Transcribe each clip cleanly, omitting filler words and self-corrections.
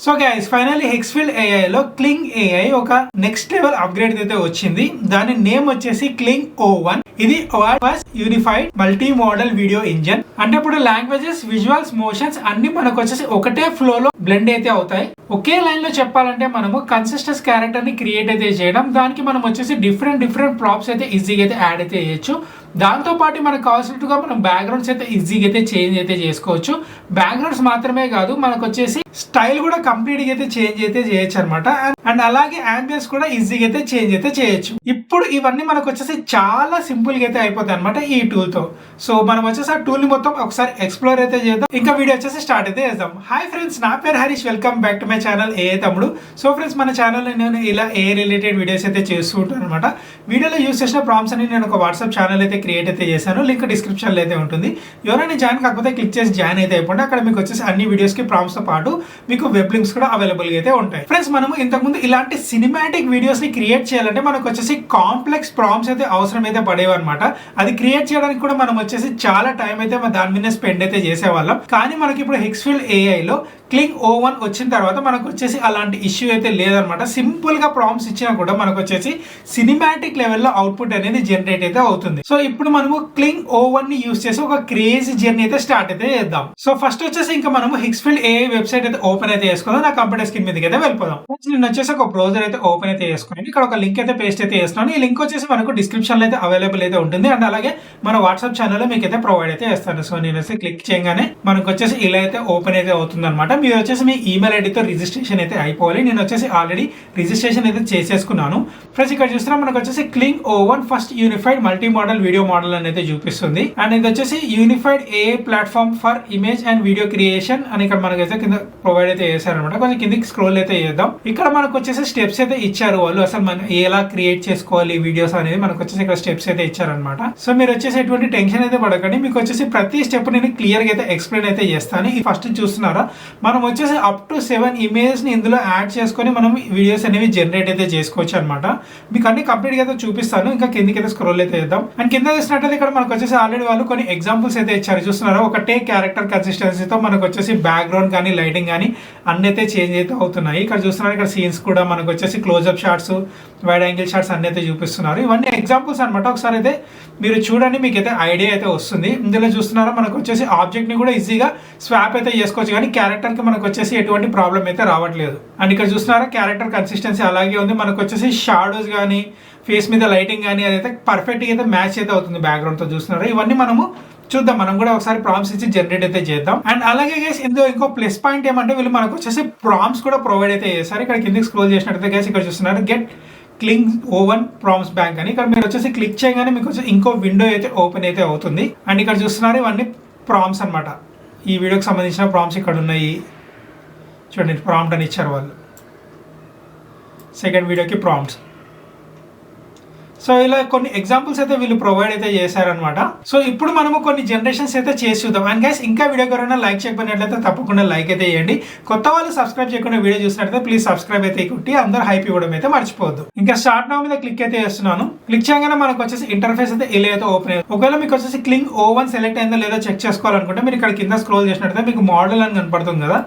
So guys finally హెక్స్ఫీల్డ్ AI లో క్లింగ్ AI ఒక next level upgrade అయితే వచ్చింది. దాని నేమ్ వచ్చేసి క్లింగ్ O1. ఇది unified multi modal video engine. అంటే ఇప్పుడు లాంగ్వేజెస్, విజువల్స్, మోషన్స్ అన్ని మనకు వచ్చేసి ఒకటే ఫ్లో లో బ్లెండ్ అయితే అవుతాయి. ఒకే లైన్ లో చెప్పాలంటే మనము కన్సిస్టెన్స్ క్యారెక్టర్ ని క్రియేట్ అయితే చేయడం, దానికి మనం వచ్చేసి డిఫరెంట్ ప్రాప్స్ అయితే ఈజీగా అయితే యాడ్ అయితే చేయొచ్చు. దాంతో పాటు మనకు కావాల్సినట్టుగా మనం బ్యాక్గ్రౌండ్స్ అయితే ఈజీగా అయితే చేంజ్ అయితే చేసుకోవచ్చు. బ్యాక్గ్రౌండ్స్ మాత్రమే కాదు, మనకు వచ్చేసి స్టైల్ కూడా కంప్లీట్ గా అయితే చేంజ్ అయితే చేయొచ్చు అనమాట. అండ్ అలాగే యాంబియన్స్ కూడా ఈజీగా అయితే చేంజ్ అయితే చేయొచ్చు. ఇప్పుడు ఇవన్నీ మనకు వచ్చేసి చాలా సింపుల్ గా అయితే అయిపోతాయి అనమాట ఈ టూల్ తో. సో మనం వచ్చేసి ఆ టూల్ ని మొత్తం ఒకసారి ఎక్స్ప్లోర్ అయితే చేద్దాం. ఇంకా వీడియో వచ్చేసి స్టార్ట్ అయితే చేద్దాం. హాయ్ ఫ్రెండ్స్, నా పేరు Harish. Welcome back to my channel ఏ తమ్ముడు. సో ఫ్రెండ్స్, మన ఛానల్ నేను ఇలా ఏ రిలేటెడ్ వీడియోస్ అయితే చేస్తూ ఉంటాను అనమాట. వీడియోలో యూస్ చేసిన ప్రాంప్ట్స్ అని నేను ఒక వాట్సాప్ ఛానల్ అయితే క్రియేట్ అయితే చేశాను. లింక్ డిస్క్రిప్షన్ లో అయితే ఉంటుంది. ఎవరైనా జాయిన్ కాకపోతే క్లిక్ చేసి జాయిన్ అయితే అయిపోండి. అక్కడ మీకు వచ్చేసి అన్ని వీడియోస్ కి ప్రాంప్ట్స్ తో పాటు మీకు వెబ్ లింక్స్ కూడా అవైలబుల్ గా అయితే ఉంటాయి. ఫ్రెండ్స్, మనము ఇంతకుముందు ఇలాంటి సినిమాటిక్ వీడియోస్ ని క్రియేట్ చేయాలంటే మనకు వచ్చేసి కాంప్లెక్స్ ప్రాంప్ట్స్ అయితే అవసరం అయితే పడేవి అనమాట. అది క్రియేట్ చేయడానికి కూడా మనం వచ్చేసి చాలా టైం అయితే దాని మీద స్పెండ్ అయితే చేసేవాళ్ళం. కానీ మనకి ఇప్పుడు హెక్స్ఫీల్డ్ ఏఐ లో క్లింగ్ O1 వచ్చిన తర్వాత మనకు వచ్చేసి అలాంటి ఇష్యూ అయితే లేదనమాట. సింపుల్ గా ప్రాంప్ట్స్ ఇచ్చినా కూడా మనకు వచ్చేసి సినిమాటిక్ లెవెల్లో అవుట్పుట్ అనేది జనరేట్ అయితే అవుతుంది. సో ఇప్పుడు మనము క్లింగ్ O1 ని యూస్ చేసి ఒక క్రేజీ జర్నీ అయితే స్టార్ట్ అయితే చేద్దాం. సో ఫస్ట్ వచ్చేసి ఇంకా మనము హెక్స్ఫీల్డ్ ఏఐ వెబ్సైట్ అయితే ఓపెన్ అయితే చేసుకుందాం. నా కంప్యూటర్ స్క్రీన్ మీదకి అయితే వెళ్ళిపోదాం. నేను వచ్చేసి ఒక బ్రౌజర్ అయితే ఓపెన్ అయితే చేసుకుని ఇక్కడ ఒక లింక్ అయితే పేస్ట్ అయితే చేస్తున్నాను. ఈ లింక్ వచ్చేసి మనకు డిస్క్రిప్షన్ లో అయితే అవైలబుల్ అయితే ఉంటుంది. అండ్ అలాగే మన వాట్సాప్ ఛానల్ లో మీకు అయితే ప్రొవైడ్ అయితే చేస్తాను. సో నేను వచ్చి క్లిక్ చేయగానే మనకు వచ్చేసి ఇలా అయితే ఓపెన్ అయితే అవుతుంది అనమాట. మీరు వచ్చేసి మీ ఈమెయిల్ ఐడితో రిజిస్ట్రేషన్ అయితే అయిపోవాలి. నేను వచ్చేసి ఆల్రెడీ రిజిస్ట్రేషన్ అయితే చేసేసుకున్నాను. ఫ్రెండ్స్, ఇక్కడ చూస్తున్నాం మనకు వచ్చేసి క్లింగ్ O1 first unified multi modal video model అనేది చూపిస్తుంది. అండ్ ఇది వచ్చేసి unified AI platform for image and video creation అని ఇక్కడ మనకు అయితే కింద ప్రొవైడ్ అయితే చేశారనమాట. కొంచెం కిందకి స్క్రోల్ అయితే చేద్దాం. ఇక్కడ మనకు వచ్చేసి స్టెప్స్ అయితే ఇచ్చారు వాళ్ళు. అసలు మనం ఎలా క్రియేట్ చేసుకోవాలి వీడియోస్ అనేది మనకు వచ్చేసి ఇక్కడ స్టెప్స్ అయితే ఇచ్చారనమాట. సో మీరు వచ్చేసి ఎటువంటి టెన్షన్ అయితే పడకండి. మీకు వచ్చేసి ప్రతి స్టెప్ నేను క్లియర్ గా అయితే ఎక్స్ప్లెయిన్ అయితే చేస్తాను. ఈ ఫస్ట్ చూస్తున్నారా, మనం వచ్చేసి అప్ టు 7 ఇమేజెస్ ని ఇందులో యాడ్ చేసుకొని మనం వీడియోస్ అనేవి జనరేట్ అయితే చేసుకోవచ్చు అనమాట. మీకు అన్ని కంప్లీట్ గా అయితే చూపిస్తాను. ఇంకా కిందకి అయితే స్క్రోల్ అయితే చేద్దాం. అండ్ కింద చూసినట్లయితే ఇక్కడ మనకు వచ్చేసి ఆల్రెడీ వాళ్ళు కొన్ని ఎగ్జాంపుల్స్ అయితే ఇచ్చారు. చూస్తున్నారా, ఒకటే క్యారెక్టర్ కన్సిస్టెన్సీతో మనకు వచ్చేసి బ్యాక్గ్రౌండ్ కానీ లైటింగ్ కానీ అన్ని అయితే చేంజ్ అయితే అవుతున్నాయి. ఇక్కడ చూస్తున్నారు, ఇక్కడ సీన్స్ కూడా మనకు వచ్చేసి close up shots, wide angle shots అన్ని అయితే చూపిస్తున్నారు. ఇవన్నీ ఎగ్జాంపుల్స్ అనమాట. ఒకసారి అయితే మీరు చూడండి, మీకు అయితే ఐడియా అయితే వస్తుంది. ఇందులో చూస్తున్నారా, మనకు వచ్చేసి ఆబ్జెక్ట్ ని కూడా ఈజీగా స్వాప్ అయితే చేసుకోవచ్చు. కానీ క్యారెక్టర్ కి మనకు వచ్చేసి ఎటువంటి ప్రాబ్లం అయితే రావట్లేదు. అండ్ ఇక్కడ చూస్తున్నారా, క్యారెక్టర్ కన్సిస్టెన్సీ అలాగే ఉంది. మనకు వచ్చేసి షాడోస్ కానీ ఫేస్ మీద లైటింగ్ కానీ అదైతే పర్ఫెక్ట్ గా అయితే మ్యాచ్ అయితే అవుతుంది బ్యాక్గ్రౌండ్ తో. చూస్తున్నారా, ఇవన్నీ మనము చూద్దాం. మనం కూడా ఒకసారి ప్రాంప్ట్స్ ఇచ్చి జనరేట్ అయితే చేద్దాం. అండ్ అలాగే గైస్ ఇందులో ఇంకో ప్లస్ పాయింట్ ఏమంటే వీళ్ళు మనకు వచ్చేసి ప్రాంప్ట్స్ కూడా ప్రొవైడ్ అయితే చేస్తారు. ఇక్కడ కిందకి స్క్రోల్ చేసినట్లయితే గైస్ ఇక్కడ చూస్తున్నారు గెట్ క్లింగ్ O1 ప్రాంప్ట్స్ బ్యాంక్ అని. ఇక్కడ మీరు వచ్చేసి క్లిక్ చేయగానే మీకు వచ్చి ఇంకో విండో అయితే ఓపెన్ అయితే అవుతుంది. అండ్ ఇక్కడ చూస్తున్నారు, ఇవన్నీ ప్రాంప్ట్స్ అనమాట. ఈ వీడియోకి సంబంధించిన ప్రాంప్ట్స్ ఇక్కడ ఉన్నాయి. చూడండి, ప్రాంప్ట్ అని ఇచ్చారు వాళ్ళు. సెకండ్ వీడియోకి ప్రాంప్ట్స్. సో ఇలా కొన్ని ఎగ్జాంపుల్స్ అయితే వీళ్ళు ప్రొవైడ్ అయితే చేశారనమాట. సో ఇప్పుడు మనము కొన్ని జనరేషన్స్ అయితే చేసి చూద్దాం. అండ్ గైస్, ఇంకా వీడియో ఎవరైనా లైక్ చేయకపోయినట్లయితే తప్పకుండా లైక్ అయితే చేయండి. కొత్త వాళ్ళు సబ్స్క్రైబ్ చేయకుండా వీడియో చూసినట్లయితే ప్లీజ్ సబ్స్క్రైబ్ అయితే కొట్టి అందరూ హైప్ ఇవ్వడం అయితే మర్చిపోవద్దు. ఇంకా స్టార్ట్ నౌ మీద క్లిక్ అయితే చేస్తున్నాను. క్లిక్ చేయగానే మనకు వచ్చేసి ఇంటర్ఫేస్ అయితే ఇలా అయితే ఓపెన్ అయ్యింది. ఒకవేళ మీకు వచ్చేసి క్లింగ్ O1 సెలెక్ట్ అయిందో లేదో చెక్ చేసుకోవాలనుకుంటే మీరు ఇక్కడ కింద స్క్రోల్ చేసినట్లయితే మీకు మోడల్ అని కనపడుతుంది కదా,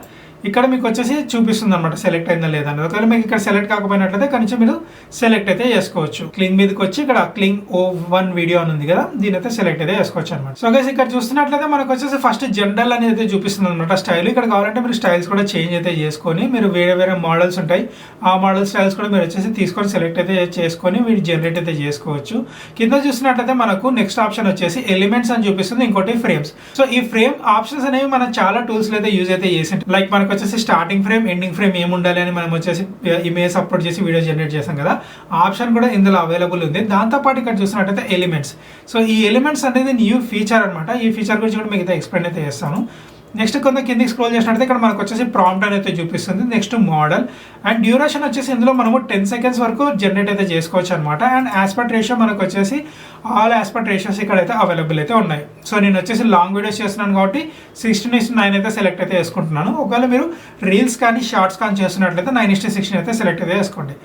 ఇక్కడ మీకు వచ్చేసి చూపిస్తుంది అనమాట సెలెక్ట్ అయిందా లేదా అని. ఒకవేళ మీకు ఇక్కడ సెలెక్ట్ కాకపోయినట్లయితే కనీసం మీరు సెలెక్ట్ అయితే చేసుకోవచ్చు. క్లింగ్ మీదకి వచ్చి ఇక్కడ క్లింగ్ O1 వీడియో అని ఉంది కదా, దీని అయితే సెలెక్ట్ అయితే చేసుకోవచ్చు అనమాట. సో గైస్, ఇక్కడ చూస్తున్నట్లయితే మనకు వచ్చేసి ఫస్ట్ జనరల్ అనేది అయితే చూపిస్తుంది అనమాట స్టైల్. ఇక్కడ కావాలంటే మీరు స్టైల్స్ కూడా చేంజ్ అయితే చేసుకొని మీరు వేరే మోడల్స్ ఉంటాయి, ఆ మోడల్ స్టైల్స్ కూడా మీరు వచ్చేసి తీసుకొని సెలెక్ట్ అయితే చేసుకొని మీరు జనరేట్ అయితే చేసుకోవచ్చు. కింద చూసినట్లయితే మనకు నెక్స్ట్ ఆప్షన్ వచ్చేసి ఎలిమెంట్స్ అని చూపిస్తుంది, ఇంకోటి ఫ్రేమ్స్. సో ఈ ఫ్రేమ్ ఆప్షన్స్ అనేవి మనం చాలా టూల్స్ లో అయితే యూజ్ అయితే చేసి, లైక్ మనకు వచ్చేసి స్టార్టింగ్ ఫ్రేమ్, ఎండింగ్ ఫ్రేమ్ ఏమి ఉండాలి అని మనం వచ్చేసి ఇమేజ్ అప్లోడ్ చేసి వీడియో జనరేట్ చేసాం కదా, ఆప్షన్ కూడా ఇందులో అవైలబుల్ ఉంది. దాంతోపాటు ఇక్కడ చూసినట్టయితే ఎలిమెంట్స్. సో ఈ ఎలిమెంట్స్ అనేది న్యూ ఫీచర్ అనమాట. ఈ ఫీచర్ గురించి కూడా మీకు ఎక్స్ప్లెయిన్ అయితే చేస్తాను. నెక్స్ట్ కొంత కిందకి స్క్రోల్ చేసినట్లయితే ఇక్కడ మనకు వచ్చేసి ప్రాంప్ట్ అనేది చూపిస్తుంది. నెక్స్ట్ మోడల్ అండ్ డ్యూరేషన్ వచ్చేసి ఇందులో మనము 10 సెకండ్స్ వరకు జనరేట్ అయితే చేసుకోవచ్చు అనమాట. అండ్ ఆస్పెక్ట్ రేషియో మనకు వచ్చేసి ఆల్ ఆస్పెక్ట్ రేషియోస్ ఇక్కడైతే అవైలబుల్ అయితే ఉన్నాయి. సో నేను వచ్చేసి లాంగ్ వీడియోస్ చేస్తున్నాను కాబట్టి 16:9 అయితే సెలెక్ట్ అయితే వేసుకుంటున్నాను. ఒకవేళ మీరు రీల్స్ కానీ షార్ట్స్ కానీ చేస్తున్నట్లయితే 9:16 అయితే సెలెక్ట్ అయితే వేసుకోండి.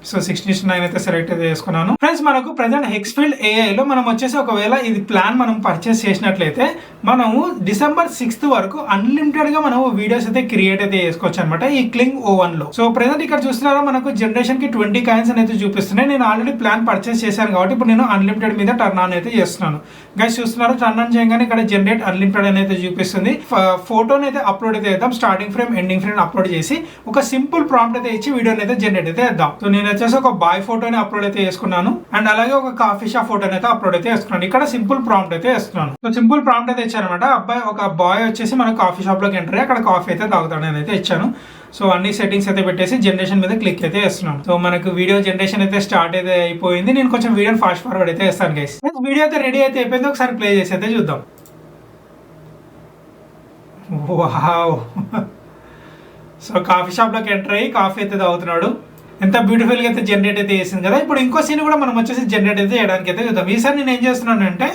సో 16:9 అయితే సెలెక్ట్ అయితే చేసుకున్నాను. ఫ్రెండ్స్ మనకు ప్రజెంట్ హెక్స్ఫీల్డ్ ఏఐలో మనం వచ్చేసి ఒకవేళ ఇది ప్లాన్ మనం పర్చేస్ చేసినట్లయితే మనము December 6th వరకు అన్లిమిటెడ్ గా మనం వీడియోస్ అయితే క్రియేట్ అయితే చేసుకోవచ్చు అనమాట ఈ క్లింగ్ O1 లో. సో ప్రెజెంట్ ఇక్కడ చూస్తున్నారా మనకు జనరేషన్ కి 20 కాయిన్స్ అనేది చూపిస్తున్నాయి. నేను ఆల్రెడీ ప్లాన్ పర్చేస్ చేశాను కాబట్టి ఇప్పుడు నేను అన్లిమిటెడ్ మీద టర్న్ ఆన్ అయితే చేస్తున్నాను. గైస్ చూస్తున్నారు, టర్న్ ఆన్ చేయగానే ఇక్కడ జనరేట్ అన్లిమిటెడ్ అనేది చూపిస్తుంది. ఫోటోని అయితే అప్లోడ్ అయితే చేద్దాం. Starting frame ending frame upload చేసి ఒక సింపుల్ ప్రాంప్ట్ అయితే ఇచ్చి వీడియోని అయితే జనరేట్ అయితే చేద్దాం. సో నేను వచ్చేసి ఒక బాయ్ ఫోటోని అప్లోడ్ అయితే చేసుకున్నాను అండ్ అలాగే ఒక కాఫీ షాప్ ఫోటోని అయితే అప్లోడ్ అయితే చేసుకున్నాను. ఇక్కడ సింపుల్ ప్రాంప్ట్ అయితే వేస్తున్నాను. సో సింపుల్ ప్రాంప్ట్ అయితే ఇచ్చానమాట. ఒక బాయ్ వచ్చేసి మన కాఫీ షాప్ లోకి ఎంటర్ అయ్యి అక్కడ కాఫీ అయితే తాగుతాడు అని అయితే ఇచ్చాను. సో అన్ని సెట్టింగ్స్ అయితే పెట్టేసి జనరేషన్ మీద క్లిక్ అయితే వేస్తున్నాను. సో మనకు వీడియో జనరేషన్ అయితే స్టార్ట్ అయితే అయిపోయింది. నేను కొంచెం వీడియోని ఫాస్ట్ ఫార్వర్డ్ అయితే వేస్తాను గైస్. వీడియో అయితే రెడీ అయితే అయిపోయింది. ఒకసారి ప్లే చేసి అయితే చూద్దాం. వావ్. సో కాఫీ షాప్ లోకి ఎంటర్ అయ్యి కాఫీ అయితే తాగుతున్నాడు. ఎంత బ్యూటిఫుల్ గా అయితే జనరేట్ అయితే చేసింది కదా. ఇప్పుడు ఇంకో సీన్ కూడా మనం వచ్చేసి జనరేట్ అయితే చేయడానికి అయితే చూద్దాం. ఈసారి నేను ఏం చేస్తున్నాను అంటే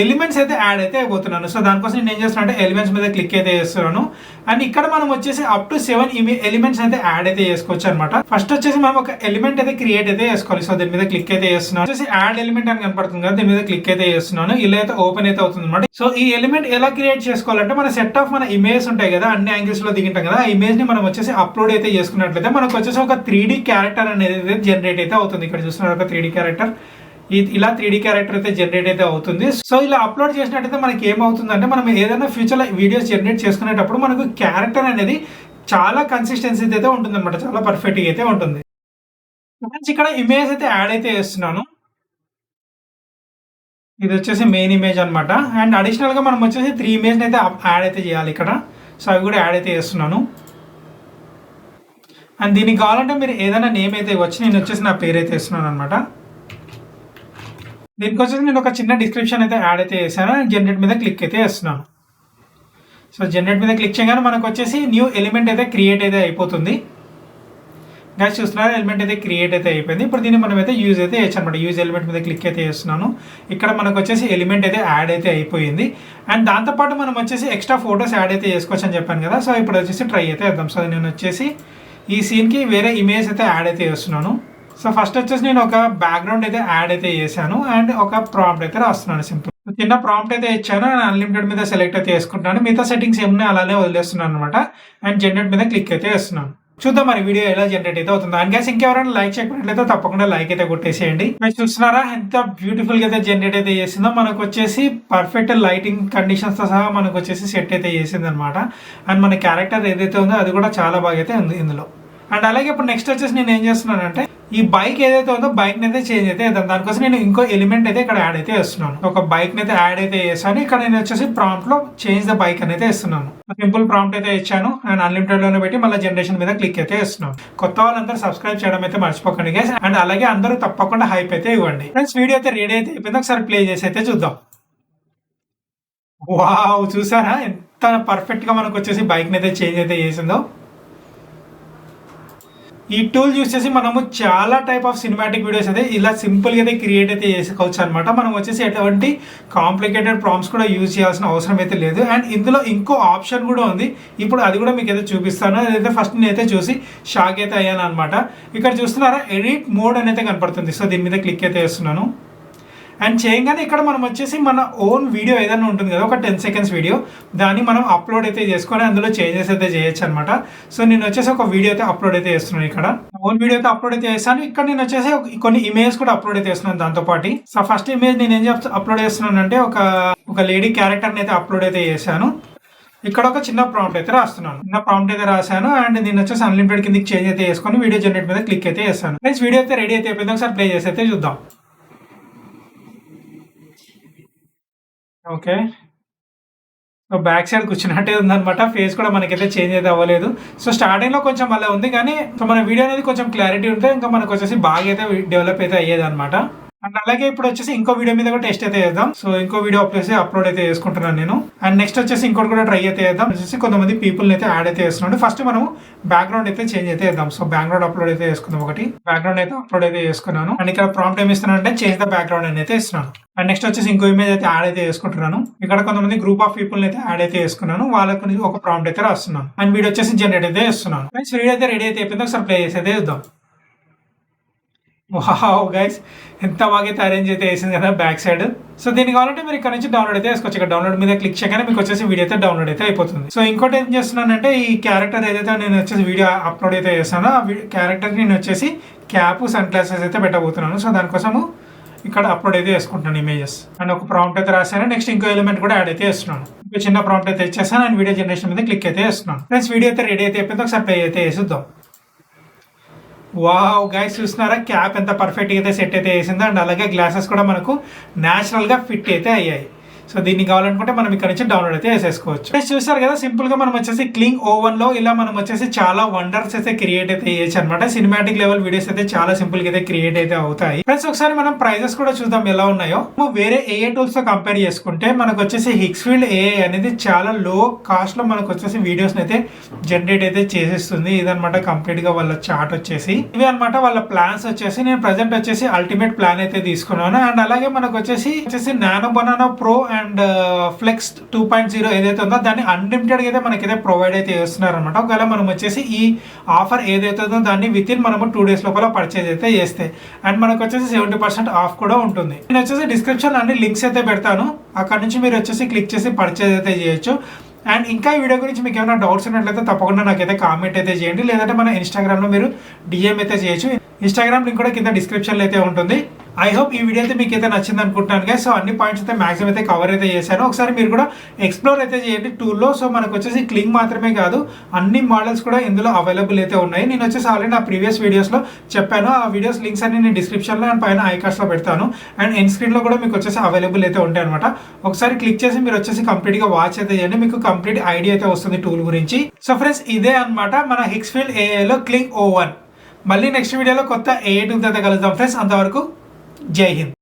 ఎలిమెంట్స్ అయితే యాడ్ అయితే అయిపోతున్నాను. సో దానికోసం నేను ఏం చేస్తున్నాను అంటే ఎలిమెంట్స్ మీద క్లిక్ అయితే చేస్తున్నాను. అండ్ ఇక్కడ మనం వచ్చేసి అప్ టు 7 ఎలిమెంట్స్ అయితే యాడ్ అయితే చేసుకోవచ్చు అనమాట. ఫస్ట్ వచ్చేసి మనం ఒక ఎలిమెంట్ అయితే క్రియేట్ అయితే చేసుకోవాలి. సో దీని మీద క్లిక్ అయితే చేస్తున్నాను. వచ్చేసి యాడ్ ఎలిమెంట్ అని కనపడుతుంది కదా, దీని మీద క్లిక్ అయితే చేస్తున్నాను. ఇలా అయితే ఓపెన్ అయితే అవుతుంది అనమాట. సో ఈ ఎలిమెంట్ ఎలా క్రియేట్ చేసుకోవాలంటే మన సెట్ ఆఫ్ మన ఇమేజ్ ఉంటాయి కదా, అన్ని యాంగిల్స్ లో దిగింటాం కదా, ఆ ఇమేజ్ ని మనం వచ్చేసి అప్లోడ్ అయితే చేసుకున్నట్లయితే మనకు వచ్చేసి ఒక 3D క్యారెక్టర్ అనేది జనరేట్ అయితే అవుతుంది. ఇక్కడ చూస్తున్నారు ఒక 3D క్యారెక్టర్. ఇలా 3D క్యారెక్టర్ అయితే జనరేట్ అయితే అవుతుంది. సో ఇలా అప్లోడ్ చేసినట్టయితే మనకి ఏమవుతుందంటే మనం ఏదైనా ఫ్యూచర్ లో వీడియోస్ జనరేట్ చేసుకునేటప్పుడు మనకు క్యారెక్టర్ అనేది చాలా కన్సిస్టెన్సీ అయితే ఉంటుంది అనమాట, చాలా పర్ఫెక్ట్ గా అయితే ఉంటుంది. ఇక్కడ ఇమేజ్ అయితే యాడ్ అయితే చేస్తున్నాను. ఇది వచ్చేసి మెయిన్ ఇమేజ్ అనమాట. అండ్ అడిషనల్ గా మనం వచ్చేసి 3 ఇమేజ్ అయితే యాడ్ అయితే చేయాలి ఇక్కడ. సో అవి కూడా యాడ్ అయితే చేస్తున్నాను. అండ్ దీనికి కావాలంటే మీరు ఏదైనా నేమ్ అయితే వచ్చి నేను వచ్చేసి నా పేరు అయితే ఇస్తున్నాను అనమాట. దీనికి వచ్చేసి నేను ఒక చిన్న డిస్క్రిప్షన్ అయితే యాడ్ అయితే చేశాను. జనరేట్ మీద క్లిక్ అయితే చేస్తున్నాను. సో జనరేట్ మీద క్లిక్ చేయగానే మనకు వచ్చేసి న్యూ ఎలిమెంట్ అయితే క్రియేట్ అయితే అయిపోతుంది. గైస్ చూస్తున్నారు, ఎలిమెంట్ అయితే క్రియేట్ అయితే అయిపోయింది. ఇప్పుడు దీన్ని మనం అయితే యూజ్ అయితే చేయొచ్చు అనమాట. యూజ్ ఎలిమెంట్ మీద క్లిక్ అయితే చేస్తున్నాను. ఇక్కడ మనకు వచ్చేసి ఎలిమెంట్ అయితే యాడ్ అయితే అయిపోయింది. అండ్ దాంతోపాటు మనం వచ్చేసి ఎక్స్ట్రా ఫోటోస్ యాడ్ అయితే చేసుకోవచ్చు అని చెప్పాను కదా. సో ఇప్పుడు వచ్చేసి ట్రై అయితే చేద్దాం. సో నేను వచ్చేసి ఈ సీన్కి వేరే ఇమేజ్ అయితే యాడ్ అయితే చేస్తున్నాను. సో ఫస్ట్ వచ్చేసి నేను ఒక బ్యాక్గ్రౌండ్ అయితే యాడ్ అయితే చేశాను అండ్ ఒక ప్రాంప్ట్ అయితే రాస్తున్నాను. సింపుల్ చిన్న ప్రాంప్ట్ అయితే ఇచ్చాను. అన్లిమిటెడ్ మీద సెలెక్ట్ అయితే చేసుకుంటాను. మిగతా సెట్టింగ్స్ ఏమన్నా అలానే వదిలేస్తున్నాను అనమాట. అండ్ జనరేట్ మీద క్లిక్ అయితే చేస్తున్నాను. చూద్దాం మరి వీడియో ఎలా జనరేట్ అయితే అవుతుంది. అండ్ గైస్ ఇంకెవరైనా లైక్ చేయకపోయినట్లయితే తప్పకుండా లైక్ అయితే కొట్టేసేయండి. మీరు చూస్తున్నారా ఎంత బ్యూటిఫుల్ గా అయితే జనరేట్ అయితే చేసిందో. మనకు వచ్చేసి పర్ఫెక్ట్ లైటింగ్ కండిషన్స్ తో సహా మనకు వచ్చేసి సెట్ అయితే చేసింది అనమాట. అండ్ మన క్యారెక్టర్ ఏదైతే ఉందో అది కూడా చాలా బాగా అయితే ఉంది ఇందులో. అండ్ అలాగే ఇప్పుడు నెక్స్ట్ వచ్చేసి నేను ఏం చేస్తున్నానంటే ఈ బైక్ ఏదైతే ఉందో బైక్ అయితే చేంజ్ అయితే చేద్దాం. దానికోసం నేను ఇంకో ఎలిమెంట్ అయితే ఇక్కడ యాడ్ అయితే చేస్తున్నాను. ఒక బైక్ అయితే యాడ్ అయితే చేశాను. ఇక్కడ నేను వచ్చేసి ప్రాంప్ట్ లో చేంజ్ ద బైక్ అనేది ఇస్తున్నాను. సింపుల్ ప్రాంప్ట్ అయితే ఇచ్చాను అండ్ అన్లిమిటెడ్ లోనే పెట్టి మళ్ళీ జనరేషన్ మీద క్లిక్ అయితే ఇస్తున్నాను. కొత్త వాళ్ళందరూ సబ్స్క్రైబ్ చేయడం అయితే మర్చిపోకండి గైస్. అండ్ అలాగే అందరూ తప్పకుండా హైప్ అయితే ఇవ్వండి. ఫ్రెండ్స్ వీడియో అయితే రెడీ అయితే అయిపోయింది. ఒకసారి ప్లే చేసి అయితే చూద్దాం. వావ్, చూసారా ఎంత పర్ఫెక్ట్ గా మనకు వచ్చేసి బైక్ అయితే చేంజ్ అయితే చేసిందో. ఈ టూల్ యూస్ చేసి మనము చాలా టైప్ ఆఫ్ సినిమాటిక్ వీడియోస్ అయితే ఇలా సింపుల్ గా అయితే క్రియేట్ అయితే చేసుకోవచ్చు అనమాట. మనం వచ్చేసి ఎటువంటి కాంప్లికేటెడ్ ప్రాంప్ట్స్ కూడా యూజ్ చేయాల్సిన అవసరం అయితే లేదు. అండ్ ఇందులో ఇంకో ఆప్షన్ కూడా ఉంది. ఇప్పుడు అది కూడా మీకు అయితే చూపిస్తాను. అదైతే ఫస్ట్ నేనైతే చూసి షాక్ అయితే అయ్యాను అనమాట. ఇక్కడ చూస్తున్నారా ఎడిట్ మోడ్ అనేది కనపడుతుంది. సో దీని మీద క్లిక్ అయితే చేస్తున్నాను. అండ్ చేయగానే ఇక్కడ మనం వచ్చేసి మన ఓన్ వీడియో ఏదైనా ఉంటుంది కదా, ఒక 10 seconds వీడియో, దాన్ని మనం అప్లోడ్ అయితే చేసుకొని అందులో చేంజెస్ అయితే చేయొచ్చు అనమాట. సో నేను వచ్చేసి ఒక వీడియో అయితే అప్లోడ్ అయితే చేస్తున్నాను. ఇక్కడ ఓన్ వీడియో అయితే అప్లోడ్ అయితే చేస్తాను. ఇక్కడ నేను వచ్చేసి కొన్ని ఇమేజ్ కూడా అప్లోడ్ అయితే చేస్తున్నాను దాంతో పాటు. సో ఫస్ట్ ఇమేజ్ నేను ఏం అప్లోడ్ చేస్తున్నాను అంటే ఒక లేడీ క్యారెక్టర్ అయితే అప్లోడ్ అయితే చేశాను. ఇక్కడ ఒక చిన్న ప్రాంప్ట్ అయితే రాస్తున్నాను. చిన్న ప్రాంప్ట్ అయితే రాశాను. అండ్ నేను వచ్చేసి అన్లిమిటెడ్ కిందకి చేంజ్ అయితే చేసుకొని వీడియో జనరేట్ మీద క్లిక్ అయితే చేస్తాను. ఫ్రెండ్స్ వీడియో అయితే రెడీ అయితే అయిపోయింది. ఒకసారి ప్లే చేసి అయితే చూద్దాం. ఓకే, సో బ్యాక్ సైడ్ కూర్చున్నట్టే ఉందన్నమాట. ఫేస్ కూడా మనకైతే చేంజ్ అయితే అవ్వలేదు. సో స్టార్టింగ్ లో కొంచెం అలా ఉంది కానీ సో మన వీడియో అనేది కొంచెం క్లారిటీ ఉంటే ఇంకా మనకు వచ్చేసి బాగా అయితే డెవలప్ అయితే అయ్యేది అనమాట. అండ్ అలాగే ఇప్పుడు వచ్చేసి ఇంకో వీడియో మీద కూడా టెస్ట్ అయితే చేద్దాం. సో ఇంకో వీడియో అప్లోడ్ అయితే చేసుకుంటున్నాను నేను. అండ్ నెక్స్ట్ వచ్చేసి ఇంకోటి కూడా ట్రై అయితే చేద్దాం. వచ్చేసి కొంతమంది పీపుల్ అయితే యాడ్ అయితే చేస్తున్నాడు. ఫస్ట్ మనం బ్యాక్గ్రౌండ్ అయితే చేంజ్ అయితే చేద్దాం. సో బ్యాక్గ్రౌండ్ అప్లోడ్ అయితే చేసుకుందాం. ఒకటి బ్యాక్గ్రౌండ్ అయితే అప్లోడ్ అయితే చేసుకున్నాను. అండ్ ఇక్కడ ప్రాంప్ట్ ఏమి ఇస్తున్నాను అంటే చేంజ్ ద బ్యాక్గ్రౌండ్ అని అయితే ఇస్తున్నాను. అండ్ నెక్స్ట్ వచ్చేసి ఇంకో ఇమేజ్ అయితే యాడ్ అయితే చేసుకుంటున్నాను. ఇక్కడ కొంతమంది గ్రూప్ ఆఫ్ పీపుల్ అయితే యాడ్ అయితే చేసుకున్నాను. వాళ్ళకి ఒక ప్రాంప్ట్ అయితే రాస్తున్నాను. అండ్ వీడియో వచ్చేసి జనరేట్ అయితే చేస్తున్నాను. ఫ్రెండ్స్ వీడియో అయితే రెడీ అయితే అయిపోయింది. ఒకసారి ప్లే చేసి అయితే చూద్దాం. వావ్ గైస్, ఎంత బాగా అయితే అరేంజ్ అయితే వేసింది కదా బ్యాక్ సైడ్. సో దీన్ని కావాలంటే మీరు ఇక్కడ నుంచి డౌన్లోడ్ అయితే వేసుకోవచ్చు. ఇక్కడ డౌన్లోడ్ మీద క్లిక్ చేయగానే మీకు వచ్చేసి వీడియో అయితే డౌన్లోడ్ అయితే అయిపోతుంది. సో ఇంకోటి ఏం చేస్తున్నానంటే ఈ క్యారెక్టర్ ఏదైతే నేను వచ్చేసి వీడియో అప్లోడ్ అయితే చేస్తానో ఆ క్యారెక్టర్ నేను వచ్చేసి క్యాప్ సన్ గ్లాసెస్ అయితే పెట్టబోతున్నాను. సో దానికోసము ఇక్కడ అప్లోడ్ అయితే చేసుకుంటాను ఇమేజెస్ అండ్ ఒక ప్రాంప్ట్ అయితే రాశాను. నెక్స్ట్ ఇంకో ఎలిమెంట్ కూడా యాడ్ అయితే చేస్తున్నాను. ఇంకో చిన్న ప్రాంప్ట్ అయితే ఇచ్చేస్తాను అండ్ వీడియో జనరేషన్ మీద క్లిక్ అయితే చేస్తున్నాను. ఫ్రెండ్స్ వీడియో అయితే రెడీ అయితే అయిపోయింది. ఒకసారి ప్లే అయితే వేసిద్దాం. వావ్ గైస్, చూస్తున్నారా క్యాప్ ఎంత పర్ఫెక్ట్గా అయితే సెట్ అయితే వేసిందో అండ్ అలాగే గ్లాసెస్ కూడా మనకు న్యాచురల్గా ఫిట్ అయితే అయ్యాయి. సో దీన్ని కావాలనుకుంటే మనం ఇక్కడ నుంచి డౌన్లోడ్ అయితే వేసేసుకోవచ్చు. చూసారు కదా, సింపుల్ గా మనం వచ్చేసి క్లింగ్ O1 లో ఇలా మనం వచ్చేసి చాలా వండర్స్ అయితే క్రియేట్ అయితే చేయొచ్చు అనమాట. సినిమాటిక్ లెవెల్ వీడియోస్ అయితే చాలా సింపుల్ గా అయితే క్రియేట్ అయితే అవుతాయి. ఫ్రెండ్స్ ఒకసారి మనం ప్రైజెస్ కూడా చూద్దాం ఎలా ఉన్నాయో. వేరే AI టూల్స్ తో కంపేర్ చేసుకుంటే మనకు వచ్చేసి హిక్స్ఫీల్డ్ AI అనేది చాలా లో కాస్ట్ లో మనకు వచ్చేసి వీడియోస్ అయితే జనరేట్ అయితే చేసేస్తుంది. ఇదనమాట కంప్లీట్ గా వాళ్ళ చార్ట్ వచ్చేసి. ఇవి అనమాట వాళ్ళ ప్లాన్స్ వచ్చేసి. నేను ప్రజెంట్ వచ్చేసి అల్టిమేట్ ప్లాన్ అయితే తీసుకున్నాను అండ్ అలాగే మనకు వచ్చేసి nano banana pro and flex 2.0 ఏదైతే ఉందో దాన్ని అన్లిమిటెడ్ అయితే మనకైతే ప్రొవైడ్ అయితే చేస్తున్నారు అనమాట. ఒకవేళ మనం వచ్చేసి ఈ ఆఫర్ ఏదైతే ఉందో దాన్ని విత్ ఇన్ మనము 2 days లోపల పర్చేజ్ అయితే చేస్తే అండ్ మనకు వచ్చేసి 70% ఆఫ్ కూడా ఉంటుంది. నేను వచ్చేసి డిస్క్రిప్షన్ అన్ని లింక్స్ అయితే పెడతాను, అక్కడ నుంచి మీరు వచ్చేసి క్లిక్ చేసి పర్చేజ్ అయితే చేయొచ్చు. అండ్ ఇంకా ఈ వీడియో గురించి మీకు ఏమైనా డౌట్స్ ఉన్నట్లయితే తప్పకుండా నాకైతే కామెంట్ అయితే చేయండి, లేదంటే మన ఇన్స్టాగ్రామ్లో మీరు DM అయితే చేయొచ్చు. ఇన్స్టాగ్రామ్ లింక్ కూడా కింద డిస్క్రిప్షన్లో అయితే ఉంటుంది. ఐ హోప్ ఈ వీడియో అయితే మీకు అయితే నచ్చింది అనుకుంటున్నాను కదా. సో అన్ని పాయింట్స్ అయితే మాక్సిమం అయితే కవర్ అయితే చేశాను. ఒకసారి మీరు కూడా ఎక్స్ప్లోర్ అయితే చేయండి టూల్లో. సో మనకు వచ్చేసి క్లింగ్ మాత్రమే కాదు, అన్ని మోడల్స్ కూడా ఇందులో అవైలబుల్ అయితే ఉన్నాయి. నేను వచ్చేసి ఆల్రెడీ నా ప్రీవియస్ వీడియోస్లో చెప్పాను. ఆ వీడియోస్ లింక్స్ అన్ని నేను డిస్క్రిప్షన్లో అండ్ పైన ఐకార్డ్స్లో పెడతాను అండ్ ఎండ్ స్క్రీన్లో కూడా మీకు వచ్చేసి అవైలబుల్ అయితే ఉంటాయి అనమాట. ఒకసారి క్లిక్ చేసి మీరు వచ్చేసి కంప్లీట్గా వాచ్ అయితే చేయండి, మీకు కంప్లీట్ ఐడియా అయితే వస్తుంది టూల్ గురించి. సో ఫ్రెండ్స్ ఇదే అనమాట మన హిక్స్ఫీల్డ్ AIలో క్లింగ్ O1. మళ్ళీ నెక్స్ట్ వీడియోలో కొత్త AI టూల్తో అయితే కలుద్దాం ఫ్రెండ్స్. అంతవరకు జై హింద్.